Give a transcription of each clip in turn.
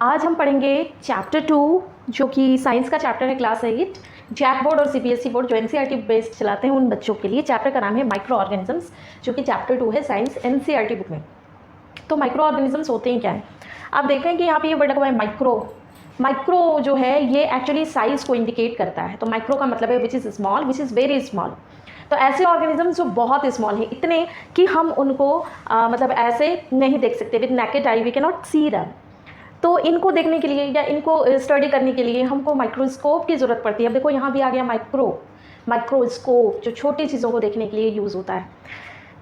आज हम पढ़ेंगे चैप्टर 2 जो कि साइंस का चैप्टर है क्लास 8। जैक बोर्ड और सीबीएसई बोर्ड जो एनसीईआरटी बेस्ड चलाते हैं उन बच्चों के लिए चैप्टर का नाम है माइक्रो ऑर्गेनिजम्स, जो कि चैप्टर 2 है साइंस एनसीईआरटी बुक में। तो माइक्रो ऑर्गेनिजम्स होते हैं क्या है, आप देख रहे हैं कि यहाँ पे ये वर्ड लगा हुआ है माइक्रो। माइक्रो जो है ये एक्चुअली साइज़ को इंडिकेट करता है। तो माइक्रो का मतलब है which is small, which is very small. तो ऐसे ऑर्गेनिजम्स जो बहुत स्मॉल हैं, इतने कि हम उनको मतलब ऐसे नहीं देख सकते, with naked eye we can not see them. तो इनको देखने के लिए या इनको स्टडी करने के लिए हमको माइक्रोस्कोप की ज़रूरत पड़ती है। अब देखो यहाँ भी आ गया माइक्रोस्कोप, जो छोटी चीज़ों को देखने के लिए यूज़ होता है।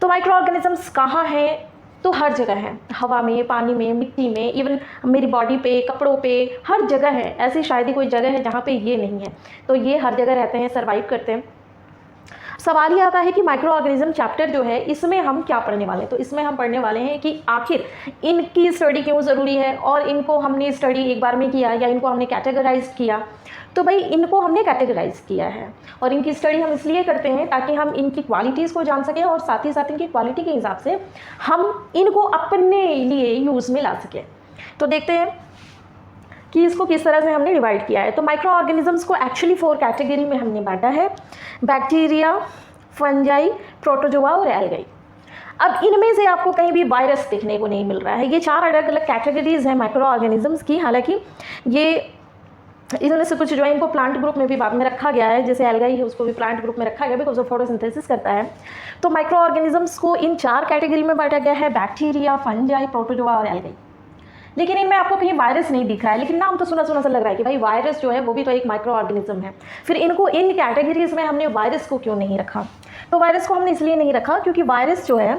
तो माइक्रो ऑर्गेनिजम्स कहाँ हैं? तो हर जगह है, हवा में, पानी में, मिट्टी में, इवन मेरी बॉडी पे, कपड़ों पे, हर जगह है। ऐसी शायद ही कोई जगह है जहाँ पे ये नहीं है। तो ये हर जगह रहते हैं, सर्वाइव करते हैं। सवाल ये आता है कि माइक्रो ऑर्गेनिज्म चैप्टर जो है इसमें हम क्या पढ़ने वाले हैं। तो इसमें हम पढ़ने वाले हैं कि आखिर इनकी स्टडी क्यों ज़रूरी है, और इनको हमने स्टडी एक बार में किया या इनको हमने कैटेगराइज किया। तो भाई इनको हमने कैटेगराइज किया है और इनकी स्टडी हम इसलिए करते हैं ताकि हम इनकी क्वालिटीज़ को जान सकें और साथ ही साथ इनकी क्वालिटी के हिसाब से हम इनको अपने लिए यूज़ में ला सकें। तो देखते हैं कि इसको किस तरह से हमने डिवाइड किया है। तो माइक्रो ऑर्गेनिजम्स को एक्चुअली 4 कैटेगरी में हमने बांटा है, बैक्टीरिया, फंजाई, प्रोटोजोआ और एल्गाई। अब इनमें से आपको कहीं भी वायरस देखने को नहीं मिल रहा है। ये 4 अलग अलग कैटेगरीज हैं माइक्रो ऑर्गेनिजम्स की। हालांकि ये इनमें से कुछ जो है इनको प्लांट ग्रुप में भी बाद में रखा गया है, जैसे एल्गाई है उसको भी प्लांट ग्रुप में रखा गया बिकॉज वो फोटोसिंथेसिस करता है। तो माइक्रो ऑर्गेनिजम्स को इन 4 कैटेगरी में बांटा गया है, बैक्टीरिया, फंजाई, प्रोटोजोआ और एल्गाई। लेकिन इनमें आपको कहीं वायरस नहीं दिख रहा है, लेकिन नाम तो सुना सुना सा लग रहा है कि भाई वायरस जो है वो भी तो एक माइक्रो ऑर्गेनिज्म है। फिर इनको इन कैटेगरीज में हमने वायरस को क्यों नहीं रखा? तो वायरस को हमने इसलिए नहीं रखा क्योंकि वायरस जो है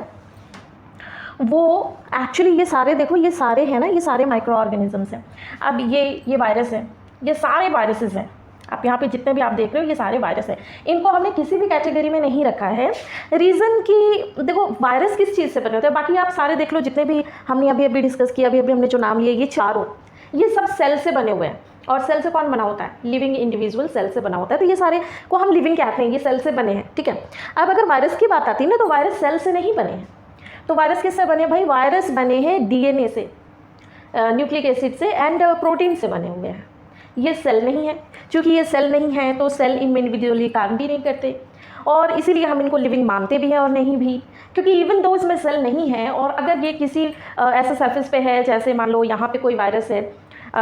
वो एक्चुअली ये सारे देखो, ये सारे हैं ना, ये सारे माइक्रो ऑर्गेनिजम्स हैं। अब ये वायरस है, ये सारे वायरसेस हैं। आप यहाँ पे जितने भी आप देख रहे हो ये सारे वायरस हैं। इनको हमने किसी भी कैटेगरी में नहीं रखा है। रीज़न कि देखो वायरस किस चीज़ से बने होते हैं, बाकी आप सारे देख लो जितने भी हमने अभी डिस्कस किया, अभी हमने जो नाम लिए ये चारों, ये सब सेल से बने हुए हैं। और सेल से कौन बना होता है? लिविंग इंडिविजुअल सेल से बना होता है। तो ये सारे को हम लिविंग कहते हैं, ये सेल से बने हैं, ठीक है। अब अगर वायरस की बात आती है ना, तो वायरस सेल से नहीं बने हैं। तो वायरस किससे बने भाई? वायरस बने हैं डीएनए से, न्यूक्लिक एसिड से एंड प्रोटीन से बने हुए हैं। ये सेल नहीं है। चूँकि ये सेल नहीं है तो सेल इंडिविजुअली काम भी नहीं करते, और इसीलिए हम इनको लिविंग मानते भी हैं और नहीं भी, क्योंकि इवन दो इसमें सेल नहीं है और अगर ये किसी ऐसे सरफेस पे है, जैसे मान लो यहाँ पे कोई वायरस है,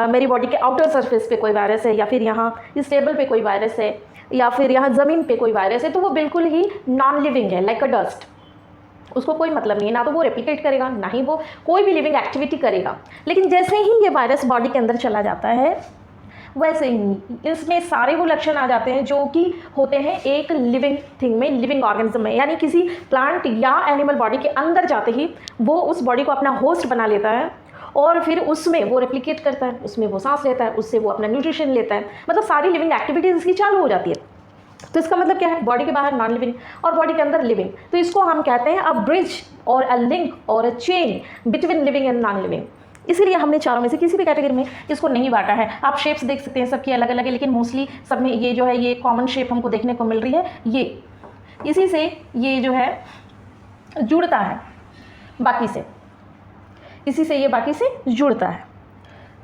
मेरी बॉडी के आउटर सरफेस पे कोई वायरस है, या फिर यहाँ इस टेबल पे कोई वायरस है, या फिर यहाँ ज़मीन पे कोई वायरस है, तो वो बिल्कुल ही नॉन लिविंग है, लाइक अ डस्ट। उसको कोई मतलब नहीं है, ना तो वो रेप्लिकेट करेगा, ना ही वो कोई भी लिविंग एक्टिविटी करेगा। लेकिन जैसे ही ये वायरस बॉडी के अंदर चला जाता है, वैसे ही इसमें सारे वो लक्षण आ जाते हैं जो कि होते हैं एक लिविंग थिंग में, लिविंग ऑर्गेनिज्म में। यानी किसी प्लांट या एनिमल बॉडी के अंदर जाते ही वो उस बॉडी को अपना होस्ट बना लेता है और फिर उसमें वो रेप्लिकेट करता है, उसमें वो सांस लेता है, उससे वो अपना न्यूट्रिशन लेता है, मतलब सारी लिविंग एक्टिविटीज़ इसकी चालू हो जाती है। तो इसका मतलब क्या है? बॉडी के बाहर नॉन लिविंग और बॉडी के अंदर लिविंग। तो इसको हम कहते हैं अ ब्रिज और अ लिंक और a chain between living and non living. इसीलिए हमने चारों में से किसी भी कैटेगरी में इसको नहीं बांटा है। आप शेप्स देख सकते हैं, सबकी अलग अलग है, लेकिन मोस्टली सब में ये जो है ये कॉमन शेप हमको देखने को मिल रही है। ये इसी से ये जो है जुड़ता है बाकी से, इसी से ये बाकी से जुड़ता है,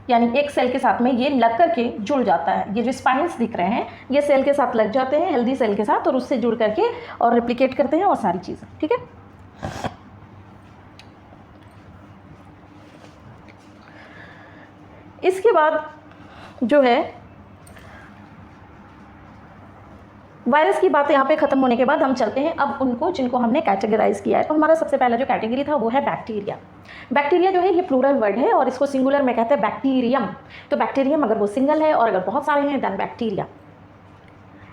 यानी एक सेल के साथ में ये लग करके जुड़ जाता है। ये जो स्पाइन्स दिख रहे हैं ये सेल के साथ लग जाते हैं, हेल्दी सेल के साथ, और उससे जुड़ करके और रेप्लिकेट करते हैं और सारी चीज़ें, ठीक है। इसके बाद जो है वायरस की बात यहाँ पे ख़त्म होने के बाद हम चलते हैं अब उनको जिनको हमने कैटेगराइज किया है। तो हमारा सबसे पहला जो कैटेगरी था वो है बैक्टीरिया। बैक्टीरिया जो है ये प्लूरल वर्ड है और इसको सिंगुलर में कहते हैं बैक्टीरियम। तो बैक्टीरियम अगर वो सिंगल है और अगर बहुत सारे हैं देन बैक्टीरिया।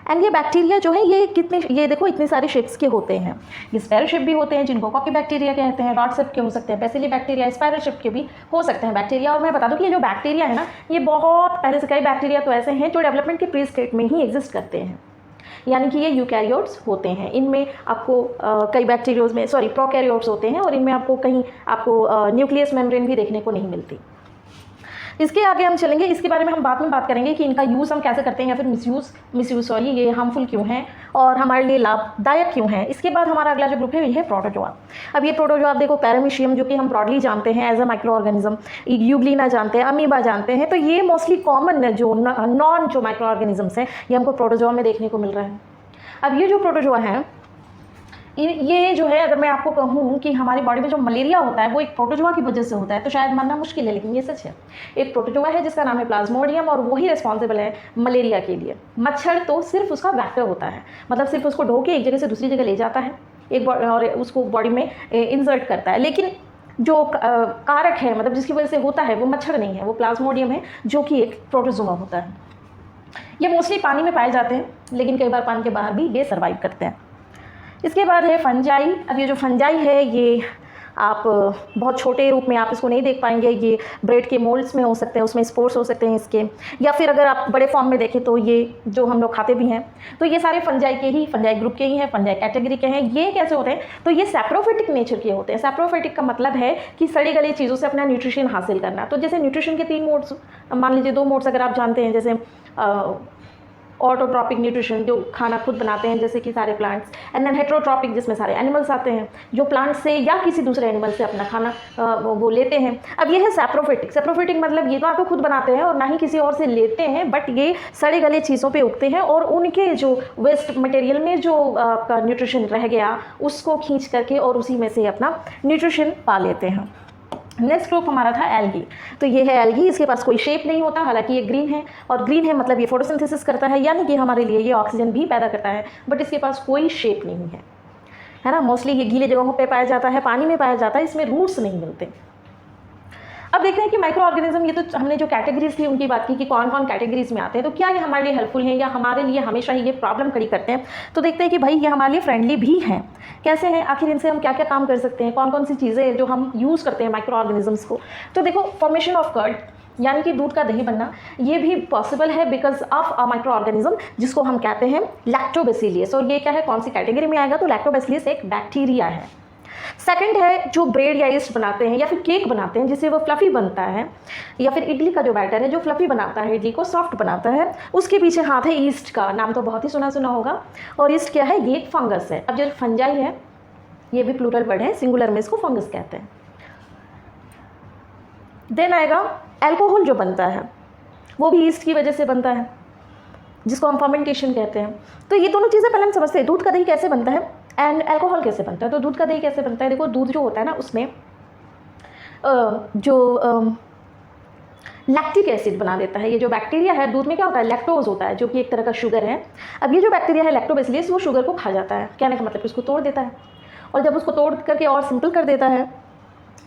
एंड ये बैक्टीरिया जो है ये देखो इतने सारे शेप्स के होते हैं। ये स्पाइरल शेप भी होते हैं जिनको कॉकी बैक्टीरिया कहते हैं, डॉट शेप के हो सकते हैं, बेसिली बैक्टीरिया, स्पाइरल शेप के भी हो सकते हैं बैक्टीरिया। और मैं बता दूं कि ये जो बैक्टीरिया है ना, ये बहुत पहले से कई बैक्टीरिया तो ऐसे हैं जो डेवलपमेंट के प्री स्टेट में ही एग्जिस्ट करते हैं, यानी कि ये यूकैरियोट्स होते हैं। इनमें आपको कई बैक्टीरियोज में प्रोकैरियोट्स होते हैं और इनमें आपको कहीं न्यूक्लियस मेम्ब्रेन भी देखने को नहीं मिलती। इसके आगे हम चलेंगे, इसके बारे में हम बाद में बात करेंगे कि इनका यूज़ हम कैसे करते हैं या फिर मिसयूज़ सॉरी ये हार्मफुल क्यों हैं और हमारे लिए लाभदायक क्यों है। इसके बाद हमारा अगला जो ग्रुप है ये है प्रोटोजोआ। अब ये प्रोटोजोआ देखो, पैरामीशियम जो कि हम ब्रॉडली जानते हैं as a microorganism, euglena जानते हैं, अमीबा जानते हैं, तो ये मोस्टली कॉमन जो नॉन जो माइक्रो ऑर्गेनिजम्स हैं ये हमको प्रोटोजोआ में देखने को मिल रहा है। अब ये जो प्रोटोजोआ है ये जो है, अगर मैं आपको कहूँ कि हमारी बॉडी में जो मलेरिया होता है वो एक प्रोटोजोआ की वजह से होता है, तो शायद मानना मुश्किल है, लेकिन ये सच है। एक प्रोटोजोआ है जिसका नाम है प्लाज्मोडियम और वही रिस्पॉन्सिबल है मलेरिया के लिए। मच्छर तो सिर्फ उसका वेक्टर होता है, मतलब सिर्फ उसको ढो के एक जगह से दूसरी जगह ले जाता है और उसको बॉडी में इंसर्ट करता है, लेकिन जो कारक है मतलब जिसकी वजह से होता है वो मच्छर नहीं है, वो प्लाज्मोडियम है जो कि एक प्रोटोजोआ होता है। ये मोस्टली पानी में पाए जाते हैं, लेकिन कई बार पानी के बाहर भी ये सर्वाइव करते हैं। इसके बाद है फंजाई। अब ये जो फंजाई है ये आप बहुत छोटे रूप में आप इसको नहीं देख पाएंगे, ये ब्रेड के मोल्ड्स में हो सकते हैं, उसमें स्पोर्स हो सकते हैं इसके, या फिर अगर आप बड़े फॉर्म में देखें तो ये जो हम लोग खाते भी हैं, तो ये सारे फंजाई ग्रुप के ही हैं, फंजाई कैटेगरी के हैं। ये कैसे होते हैं, तो ये सैप्रोफिटिक नेचर के होते हैं। सैप्रोफिटिक का मतलब है कि सड़ी गली चीज़ों से अपना न्यूट्रिशन हासिल करना। तो जैसे न्यूट्रिशन के 3 मोड्स, मान लीजिए 2 मोड्स अगर आप जानते हैं, जैसे ऑटोट्रॉपिक न्यूट्रिशन जो खाना खुद बनाते हैं जैसे कि सारे प्लांट्स, एंड देन हेट्रोट्रॉपिक जिसमें सारे एनिमल्स आते हैं जो प्लांट से या किसी दूसरे एनिमल से अपना खाना वो लेते हैं। अब ये है सैप्रोफिटिक। सैप्रोफिटिक मतलब ये तो आपको खुद बनाते हैं और ना ही किसी और से लेते हैं, बट ये सड़े गले चीज़ों पे उगते हैं और उनके जो वेस्ट मटेरियल में जो आपका न्यूट्रिशन रह गया उसको खींच करके और उसी में से अपना न्यूट्रिशन पा लेते हैं। नेक्स्ट ग्रुप हमारा था एल्गी। तो ये है एल्गी, इसके पास कोई शेप नहीं होता, हालांकि ये ग्रीन है और ग्रीन है मतलब ये फोटोसिंथेसिस करता है, यानी कि हमारे लिए ये ऑक्सीजन भी पैदा करता है, बट इसके पास कोई शेप नहीं है ना। मोस्टली ये गीले जगहों पे पाया जाता है, पानी में पाया जाता है, इसमें रूट्स नहीं मिलते। अब देखते हैं कि माइक्रो ऑर्गेनिज्म, ये तो हमने जो कैटेगरीज थी उनकी बात की कि कौन कौन कैटेगरीज में आते हैं, तो क्या ये हमारे लिए हेल्पफुल हैं या हमारे लिए हमेशा ही ये प्रॉब्लम खड़ी करते हैं। तो देखते हैं कि भाई ये हमारे लिए फ्रेंडली भी हैं, कैसे हैं, आखिर इनसे हम क्या क्या काम कर सकते हैं, कौन कौन सी चीज़ें जो हम यूज़ करते हैं माइक्रो ऑर्गेनिजम्स को। तो देखो, फॉर्मेशन ऑफ कर्ड यानी कि दूध का दही बनना, ये भी पॉसिबल है because of a micro organism जिसको हम कहते हैं लैक्टोबैसिलियस। और ये क्या है, कौन सी कैटेगरी में आएगा, तो लैक्टोबैसिलियस एक बैक्टीरिया है। सेकंड है जो ब्रेड या ईस्ट बनाते हैं या फिर केक बनाते हैं जिससे वो फ्लफ़ी बनता है, या फिर इडली का जो बैटर है जो फ्लफ़ी बनाता है, इडली को सॉफ्ट बनाता है, उसके पीछे हाथ है ईस्ट का। नाम तो बहुत ही सुना होगा। और ईस्ट क्या है, ये एक फंगस है। अब जो फंजाई है ये भी प्लूरल वर्ड है, सिंगुलर में इसको फंगस कहते हैं। देन आएगा एल्कोहल जो बनता है वो भी ईस्ट की वजह से बनता है, जिसको हम फर्मेंटेशन कहते हैं। तो ये दोनों चीज़ें पहले हम समझते हैं, दूध का दही कैसे बनता है एंड एल्कोहल कैसे बनता है। तो दूध का दही कैसे बनता है, देखो दूध जो होता है ना उसमें लैक्टिक एसिड बना देता है। ये जो बैक्टीरिया है दूध में क्या होता है, लैक्टोज होता है जो कि एक तरह का शुगर है। अब ये जो बैक्टीरिया है लैक्टोबैसिलस वो शुगर को खा जाता है, कहने का मतलब उसको तोड़ देता है, और जब उसको तोड़ करके और सिंपल कर देता है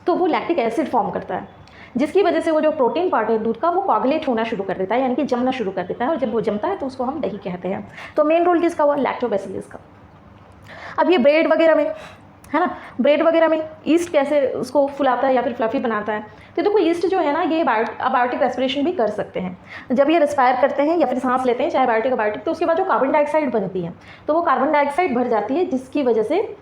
तो वो लैक्टिक एसिड फॉर्म करता है, जिसकी वजह से वो जो प्रोटीन पार्ट है दूध का वो कोगुलेट होना शुरू कर देता है, यानी कि जमना शुरू कर देता है, और जब वो जमता है तो उसको हम दही कहते हैं। तो मेन रोल किसका हुआ, लैक्टोबैसिलस का। अब ये ब्रेड वगैरह में है ना, ब्रेड वगैरह में ईस्ट कैसे उसको फुलाता है या फिर फ्लफ़ी बनाता है। तो देखो ईस्ट जो है ना ये अबायोटिक रेस्पिरेशन भी कर सकते हैं। जब ये रेस्पायर करते हैं या फिर सांस लेते हैं चाहे बायोटिक अबायोटिक, तो उसके बाद जो कार्बन डाइऑक्साइड बनती है तो वो कार्बन डाइऑक्साइड भर जाती है, जिसकी वजह से